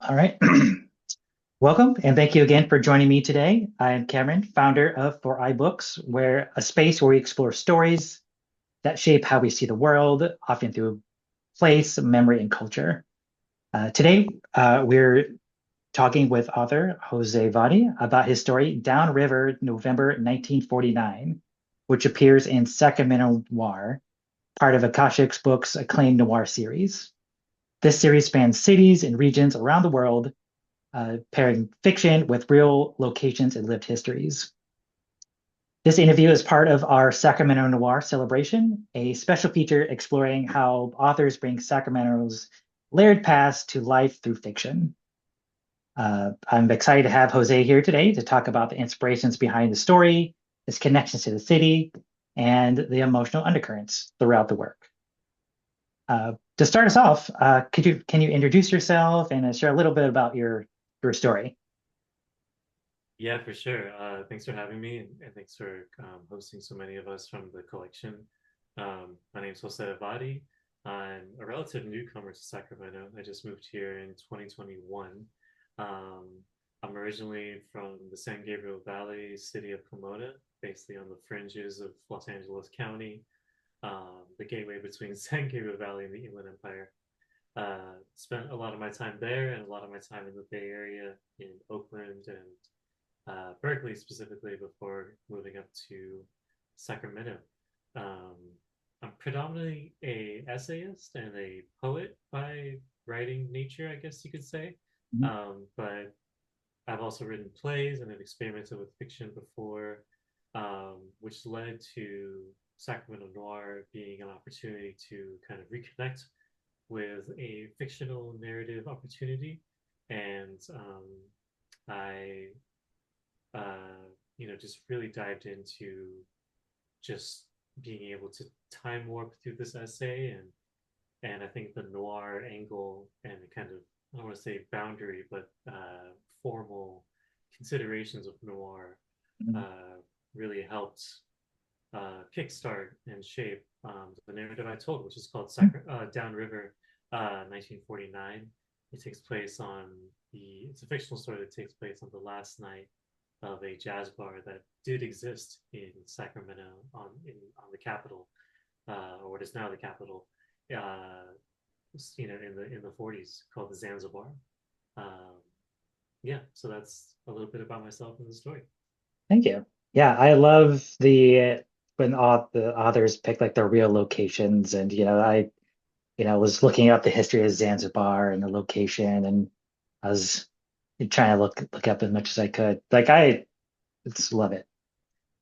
All right. Welcome, and thank you again for joining me today. I am Cameron, founder of For I Books, where a space where we explore stories that shape how we see the world, often through place, memory, and culture. Today, we're talking with author José Vadi about his story Downriver, November 1949, which appears in Sacramento Noir, part of Akashic Books' acclaimed noir series. This series spans cities and regions around the world, pairing fiction with real locations and lived histories. This interview is part of our Sacramento Noir celebration, a special feature exploring how authors bring Sacramento's layered past to life through fiction. I'm excited to have Jose here today to talk about the inspirations behind the story, its connections to the city, and the emotional undercurrents throughout the work. To start us off, can you introduce yourself and share a little bit about your story? Yeah, for sure. Thanks for having me, and thanks for hosting so many of us from the collection. My name is José Vadi. I'm a relative newcomer to Sacramento. I just moved here in 2021. Um, I'm originally from the San Gabriel Valley, city of Pomona, basically on the fringes of Los Angeles County, the gateway between San Gabriel Valley and the Inland Empire. Spent a lot of my time there and a lot of my time in the Bay Area in Oakland and Berkeley specifically before moving up to Sacramento. Um, I'm predominantly a essayist and a poet by writing nature, I guess you could say. Mhm. But I've also written plays and have experimented with fiction before, which led to Sacramento Noir being an opportunity to kind of reconnect with a fictional narrative opportunity. And I just really dived into just being able to time warp through this essay and I think the noir angle and the kind of I don't want to say boundary, but formal considerations of noir Mhm. really helped kickstart and shape the narrative I told, which is called Downriver, 1949. It takes place on it's a fictional story that takes place on the last night of a jazz bar that did exist in Sacramento on the Capitol, or what is now the Capitol, uh, in the 40s called the Zanzibar. Um, yeah, so that's a little bit about myself and the story. Thank you. Yeah, I love the when the authors pick like their real locations, and was looking up the history of Zanzibar and the location, and I was trying to look up as much as I could. Like I just love it.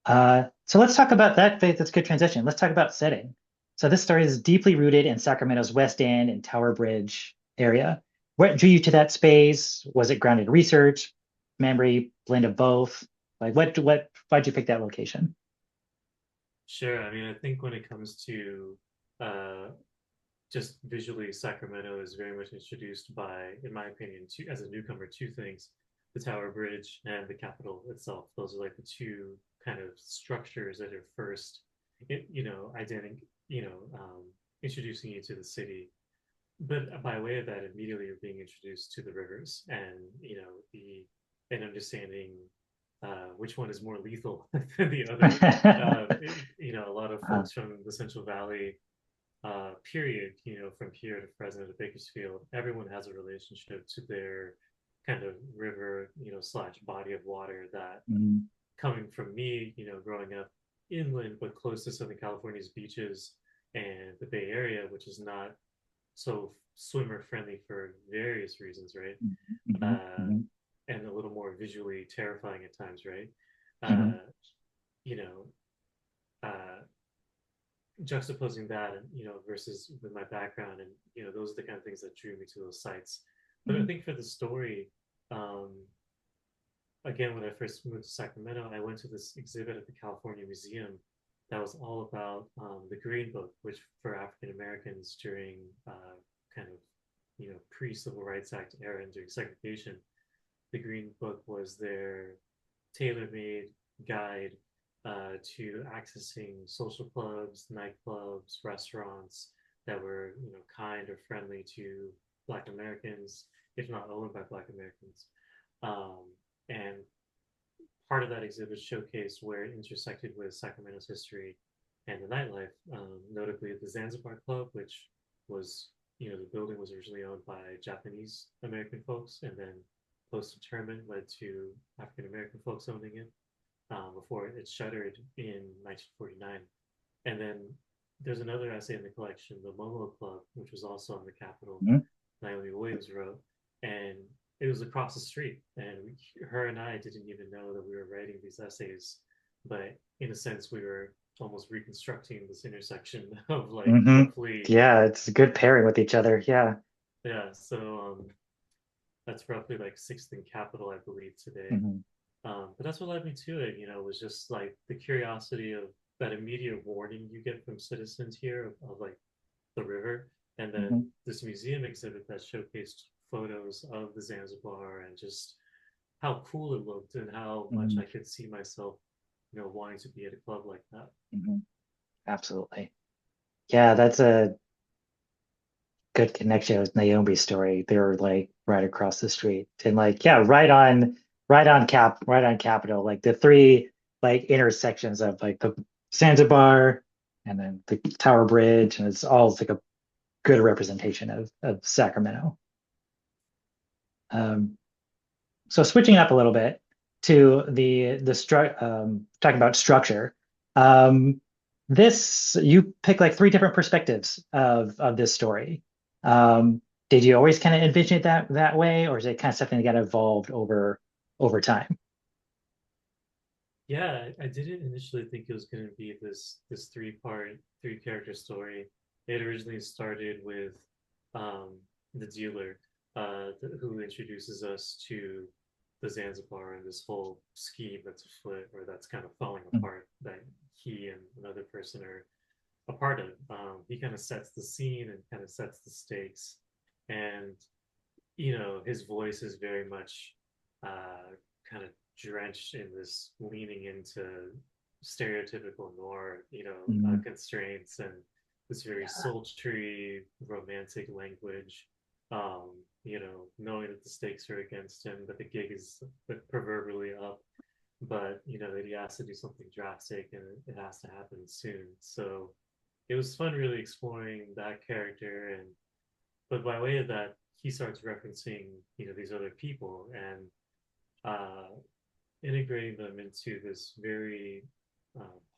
So let's talk about that. That's a good transition. Let's talk about setting. So this story is deeply rooted in Sacramento's West End and Tower Bridge area. What drew you to that space? Was it grounded in research, memory, blend of both? Like why'd you pick that location? Sure. I mean, I think when it comes to uh, just visually, Sacramento is very much introduced by, in my opinion, as a newcomer, two things: the Tower Bridge and the Capitol itself. Those are like the two kind of structures that are first, identity, introducing you to the city. But by way of that, immediately you're being introduced to the rivers and the and understanding which one is more lethal than the other. A lot of Uh, folks from the Central Valley period, from here to Fresno to Bakersfield, everyone has a relationship to their kind of river, slash body of water that mm, coming from me, growing up inland but close to Southern California's beaches and the Bay Area, which is not so swimmer friendly for various reasons, right? mhm, Uh, mhm, and a little more visually terrifying at times, right? mhm, Uh, you know, uh, Juxtaposing that and versus with my background and those are the kind of things that drew me to those sites. But I mhm, think for the story, um, again, when I first moved to Sacramento, I went to this exhibit at the California Museum that was all about the Green Book, which for African Americans during kind of pre-Civil Rights Act era and during segregation, the Green Book was their tailor-made guide to accessing social clubs, nightclubs, restaurants that were kind or friendly to Black Americans, if not owned by Black Americans. Um, and part of that exhibit showcased where it intersected with Sacramento's history and the nightlife, notably the Zanzibar Club, which was, the building was originally owned by Japanese American folks, and then post-internment led to African American folks owning it before it shuttered in 1949. And then there's another essay in the collection, the Momo Club, which was also on the Capitol, Mhm. Naomi Williams wrote, and it was across the street. And her and I didn't even know that we were writing these essays, but in a sense, we were almost reconstructing this intersection of like Hmm. roughly, Yeah, it's a good pairing with each other. Yeah. yeah. So that's roughly like Sixth and Capitol, I believe, today. Hmm. But that's what led me to it, was just like the curiosity of that immediate warning you get from citizens here of like the river. And then Hmm. this museum exhibit that showcased photos of the Zanzibar and just how cool it looked and how much Hmm. I could see myself, wanting to be at a club like that. Hmm. Absolutely. Yeah, that's a good connection with Naomi's story. They're like right across the street and like yeah, right on Capitol, like the three like intersections of like the Zanzibar and then the Tower Bridge, and it's all like a good representation of Sacramento. Um, so switching up a little bit to talking about structure. Um, this you pick like three different perspectives of this story. Did you always kind of envision it that way, or is it kind of something that got evolved over time? Yeah, I didn't initially think it was going to be this three character story. It originally started with um, the dealer who introduces us to the Zanzibar and this whole scheme that's afoot or that's kind of falling apart that he and another person are a part of. He kind of sets the scene and kind of sets the stakes, and his voice is very much kind of drenched in this leaning into stereotypical noir, Mhm. constraints and this very sultry, romantic language. Knowing that the stakes are against him, that the gig is proverbially up, but that he has to do something drastic and it has to happen soon. So it was fun, really exploring that character, and but by way of that, he starts referencing these other people and uh, integrating them into this very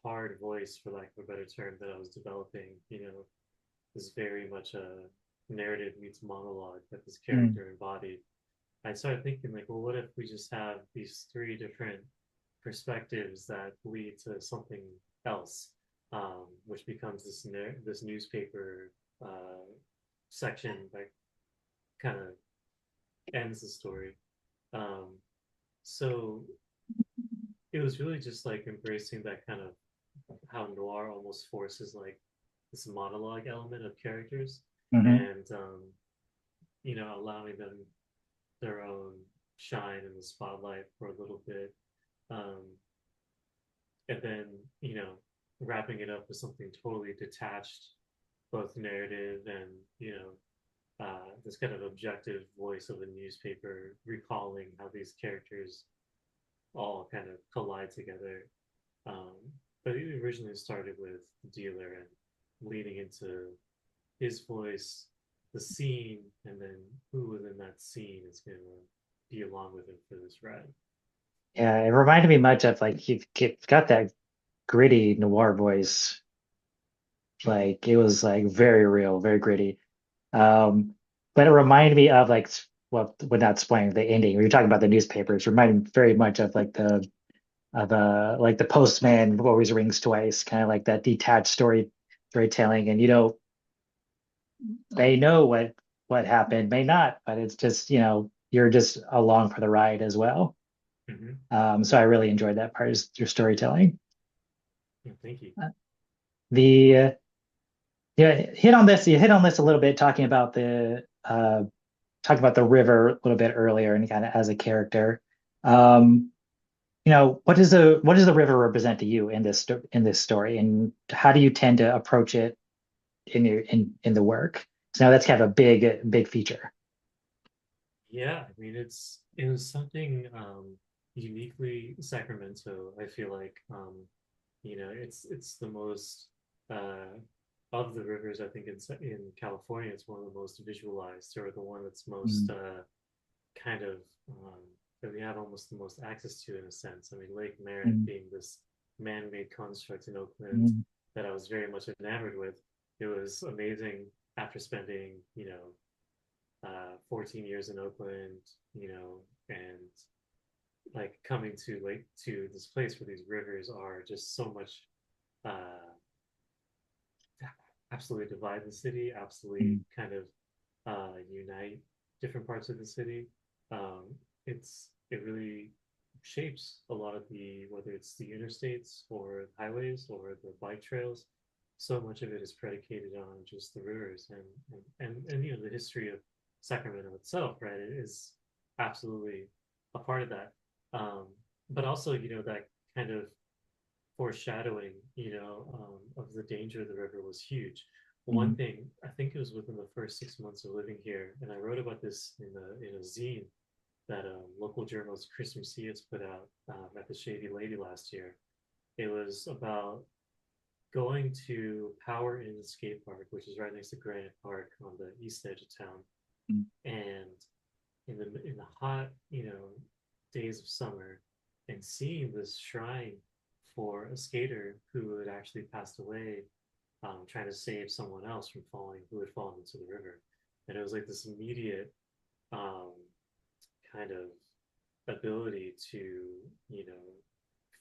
hard voice, for lack of a better term, that I was developing. Is very much a narrative meets monologue that this Mm. character embodied. I started thinking like, well, what if we just have these three different perspectives that lead to something else, which becomes this newspaper section that kind of ends the story. Um, so it was really just like embracing that kind of how noir almost forces like this monologue element of characters Hmm. and allowing them their own shine in the spotlight for a little bit. Um, and then, wrapping it up with something totally detached, both narrative and, this kind of objective voice of a newspaper recalling how these characters all kind of collide together. Um, but it originally started with the dealer and leaning into his voice, the scene, and then who within that scene is going to be along with him for this ride. Yeah, it reminded me much of like you've got that gritty noir voice. Like it was like very real, very gritty. Um, but it reminded me of like, well, without spoiling the ending, when you're talking about the newspapers, reminded me very much of like the postman who always rings twice, kind of like that detached storytelling. And they know what happened, may not, but it's just, you're just along for the ride as well. Mm-hmm. So I really enjoyed that part of your storytelling. Yeah, thank you. The Yeah, you hit on this a little bit talking about the river a little bit earlier and kind of as a character. Um, what does the river represent to you in this story, and how do you tend to approach it in the work? So that's kind of a big feature. Yeah, I mean it was something uniquely Sacramento. I feel like it's the most of the rivers. I think in California, it's one of the most visualized, or the one that's most Mm, kind of um, that we have almost the most access to in a sense. I mean, Lake Merritt mm, being this man-made construct in Oakland mm, that I was very much enamored with. It was amazing after spending, 14 years in Oakland, and like coming to this place where these rivers are just so much uh, absolutely divide the city, absolutely mm, kind of unite different parts of the city. Um, it really shapes a lot of the whether it's the interstates or highways or the bike trails. So much of it is predicated on just the rivers and the history of Sacramento itself, right? It is absolutely a part of that. Um, but also, that kind of foreshadowing, of the danger of the river was huge. One mm, thing, I think it was within the first 6 months of living here, and I wrote about this in a zine that local journalist Chris Macias put out at the Shady Lady last year. It was about going to Power Inn Skate Park, which is right next to Granite Park on the east edge of town, mm, and in the hot, days of summer, and seeing this shrine for a skater who had actually passed away, trying to save someone else from falling, who had fallen into the river, and it was like this immediate um, kind of ability to, you know,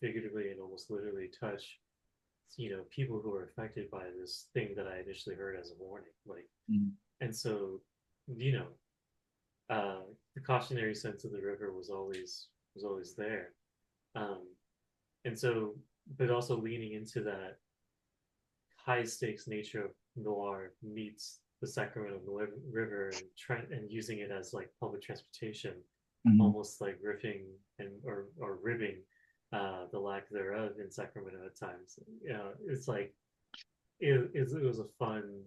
figuratively and almost literally touch, people who are affected by this thing that I initially heard as a warning, like, mm, and so, you know, uh, the cautionary sense of the river was always there. Um, and so, but also leaning into that high stakes nature of noir meets the Sacramento River and using it as like public transportation, mm, almost like riffing or ribbing the lack thereof in Sacramento at times. It's like it was a fun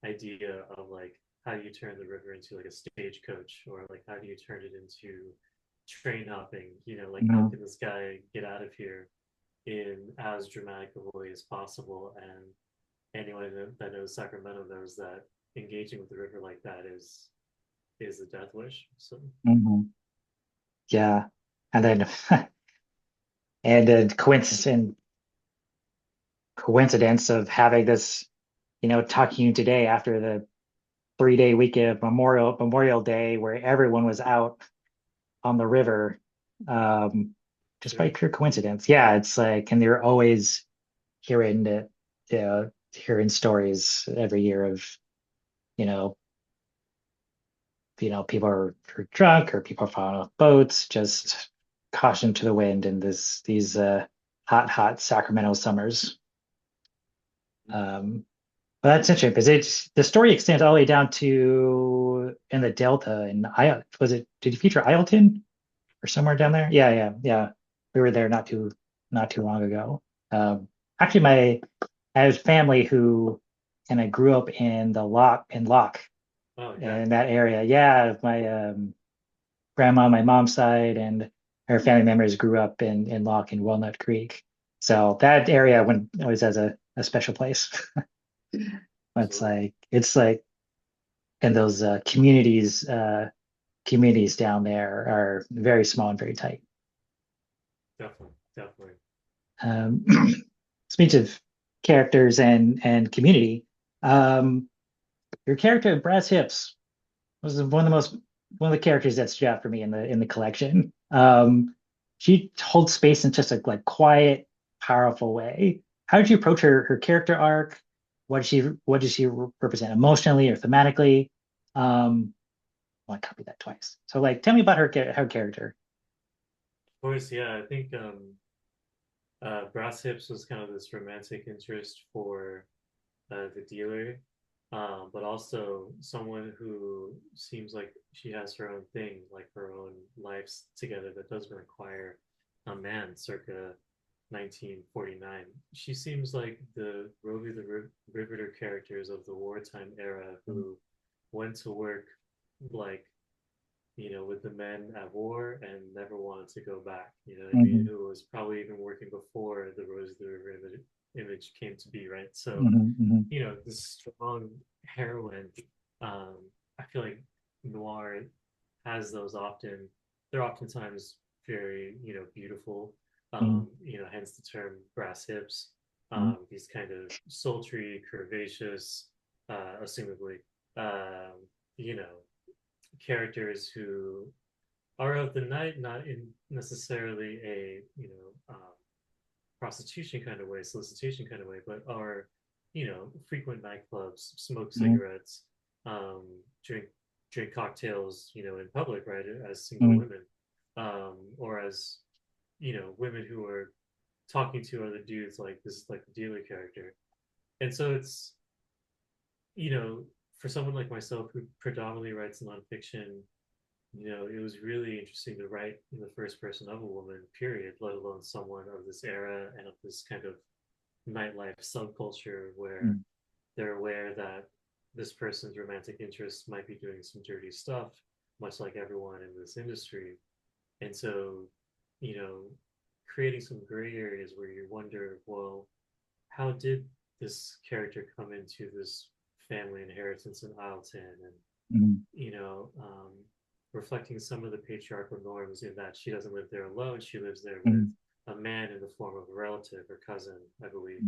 idea of like how do you turn the river into like a stagecoach, or like how do you turn it into train hopping, like how mm, can this guy get out of here in as dramatic a way as possible. And anyone that knows Sacramento knows that engaging with the river like that is a death wish. So mm. Yeah. And then and the coincidence of having this, talking today after the 3 day weekend of Memorial Day where everyone was out on the river, um, just by sure. pure coincidence. Yeah, it's like, and they're always hearing it, hearing stories every year of, you know, people are drunk or people are falling off boats, just caution to the wind in these hot Sacramento summers. Um, but that's interesting because the story extends all the way down to in the Delta, and I was it did you feature Ileton or somewhere down there? Yeah, yeah, yeah. We were there not too long ago. Actually, I have family who kind of grew up in the Lock Oh yeah. in that area. Yeah, my grandma on my mom's side and her family members grew up in Lock and Walnut Creek. So that area when always has a special place. Absolutely. It's like and those communities down there are very small and very tight. Definitely. Definitely. Um, speaking of characters and community, um, your character Brass Hips was one of the characters that stood out for me in the collection. She holds space in just a like quiet, powerful way. How did you approach her character arc? What does she represent emotionally or thematically? I copied that twice. So like, tell me about her character. Of course, yeah. I think Brass Hips was kind of this romantic interest for the dealer, but also someone who seems like she has her own thing, like her own lives together that doesn't require a man, circa 1949. She seems like the Rovi the Riveter characters of the wartime era who went to work like, with the men at war and never wanted to go back. You know what I mean? Hmm. Who was probably even working before the Rose of the River image came to be, right? So, Hmm. Hmm. this strong heroine, um, I feel like noir has those often, they're oftentimes very, beautiful, hence the term brass hips, these kind of sultry, curvaceous, assumably, um, you know, characters who are of the night, not in necessarily a, prostitution kind of way, solicitation kind of way, but are, frequent nightclubs, smoke Hmm. cigarettes, um, drink drink cocktails, in public, right, as single Hmm. women, or as, women who are talking to other dudes like this, like the dealer character. And so it's, you know, for someone like myself who predominantly writes nonfiction, it was really interesting to write in the first person of a woman, period, let alone someone of this era and of this kind of nightlife subculture where they're aware that this person's romantic interest might be doing some dirty stuff, much like everyone in this industry. And so, you know, creating some gray areas where you wonder, well, how did this character come into this family inheritance in Isleton? And Hmm. you know, reflecting some of the patriarchal norms in that she doesn't live there alone. She lives there with Hmm. a man in the form of a relative or cousin, I believe,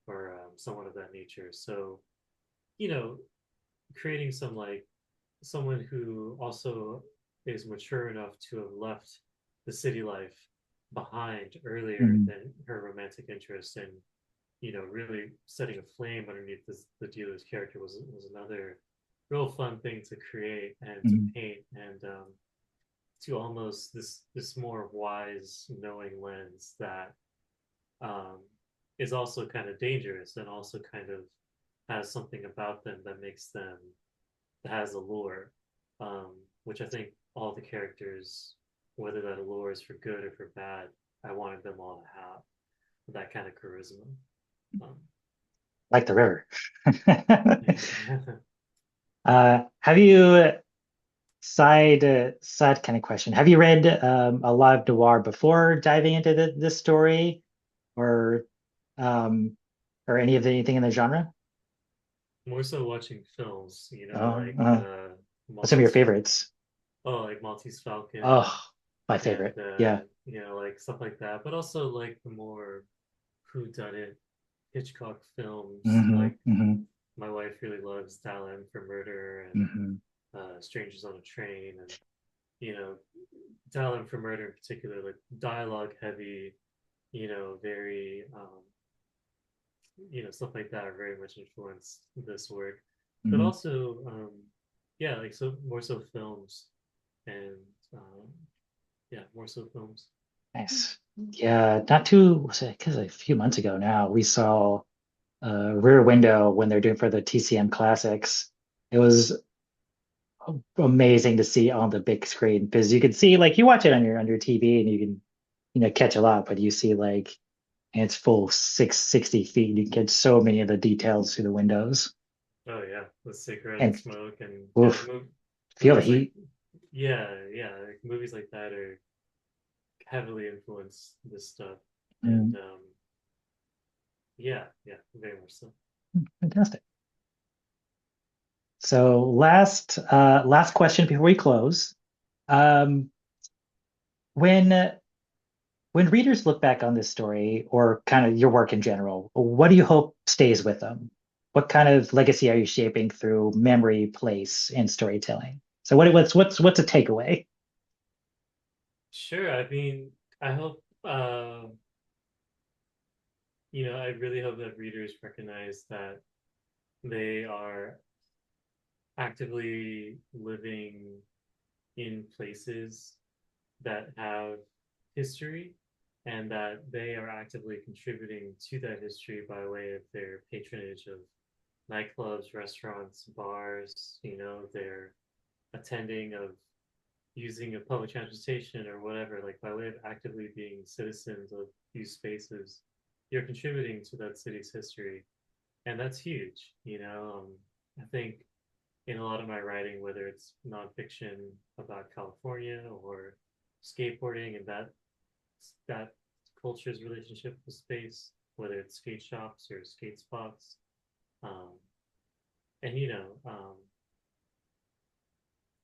or someone of that nature. So, you know, creating some like someone who also is mature enough to have left the city life behind earlier Hmm. than her romantic interest, and really setting a flame underneath the dealer's character was another real fun thing to create and to Hmm. paint, and to almost this more wise knowing lens that um, is also kind of dangerous and also kind of has something about them that makes them, that has allure, which I think all the characters, whether that allure is for good or for bad, I wanted them all to have that kind of charisma. um, Like the river. yeah. Have you side kind of question? Have you read a lot of noir before diving into this story, or um, or anything in the genre? More so watching films, Oh, like what's some of your Maltese Falcon. favorites? Oh, like Maltese Falcon, Oh, my and favorite. Yeah. like stuff like that. But also like the more whodunit Hitchcock films. Hmm. Like Hmm. my wife really loves Dial M for Murder and Hmm. Strangers on a Train, and you know, Dial M for Murder in particular, like dialogue heavy, very stuff like that very much influenced this work. But Hmm. also, yeah, like so more so films and yeah, more so films. Nice. Yeah, not too, was it, because a few months ago now, we saw Rear Window when they're doing for the TCM Classics. It was amazing to see on the big screen because you can see like you watch it on your TV and you can catch a lot, but you see like and it's full 660 feet. You can get so many of the details through the windows Oh yeah, the cigarette and smoke and yeah, oof, feel the movies like heat. yeah, like movies like that are heavily influenced this stuff, and Mm, yeah, yeah, very much so. fantastic. So last question before we close. Um, when when readers look back on this story or kind of your work in general, what do you hope stays with them? What kind of legacy are you shaping through memory, place, and storytelling? So what's a takeaway? Sure. I mean, I hope I really hope that readers recognize that they are actively living in places that have history and that they are actively contributing to that history by way of their patronage of nightclubs, restaurants, bars, their attending of, using a public transportation or whatever, like by way of actively being citizens of these spaces, you're contributing to that city's history. And that's huge, you know. I think in a lot of my writing, whether it's nonfiction about California or skateboarding and that culture's relationship with space, whether it's skate shops or skate spots, um, and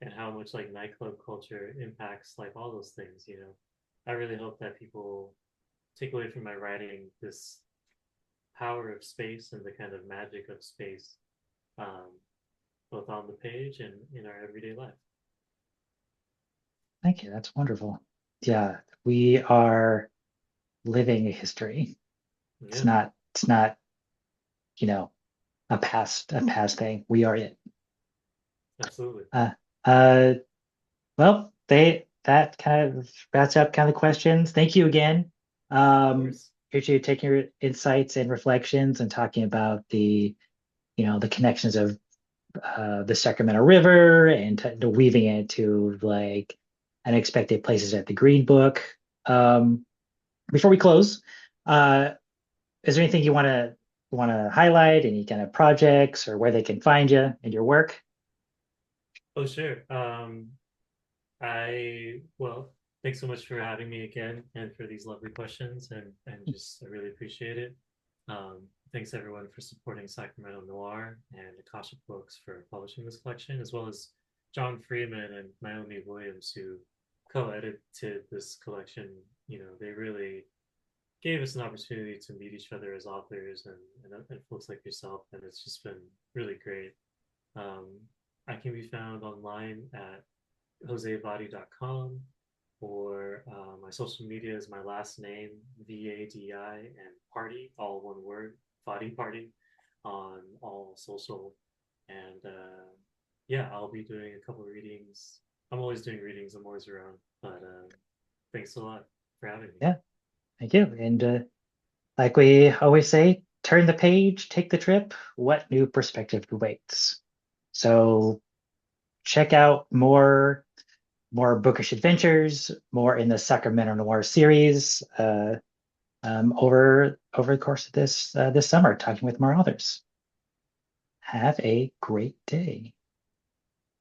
and how much like nightclub culture impacts like all those things. I really hope that people take away from my writing this power of space and the kind of magic of space, um, both on the page and in our everyday life. Thank you. That's wonderful. Yeah, we are living a history. It's Yeah, not, it's not, you know, a past thing. We are it. absolutely. Uh, uh, well, that kind of wraps up kind of questions. Thank you again. Of Um, course. Appreciate you taking your insights and reflections and talking about the connections of the Sacramento River and weaving it to like unexpected places at the Green Book. Um, Before we close, uh, is there anything you want to highlight? Any kind of projects or where they can find you and your work? Oh, sure. Well, thanks so much for having me again and for these lovely questions and just I really appreciate it. Thanks everyone for supporting Sacramento Noir and Akashic Books for publishing this collection, as well as John Freeman and Naomi Williams who co-edited this collection. They really gave us an opportunity to meet each other as authors and folks like yourself, and it's just been really great. Um, I can be found online at josevadi.com, or my social media is my last name, VADI, and party, all one word, Vadi Party, on all social. And yeah, I'll be doing a couple of readings. I'm always doing readings, I'm always around. But thanks a lot for having me. Yeah, thank you. And like we always say, turn the page, take the trip. What new perspective awaits? So check out more bookish adventures, more in the Sacramento Noir series over the course of this summer, talking with more authors. Have a great day.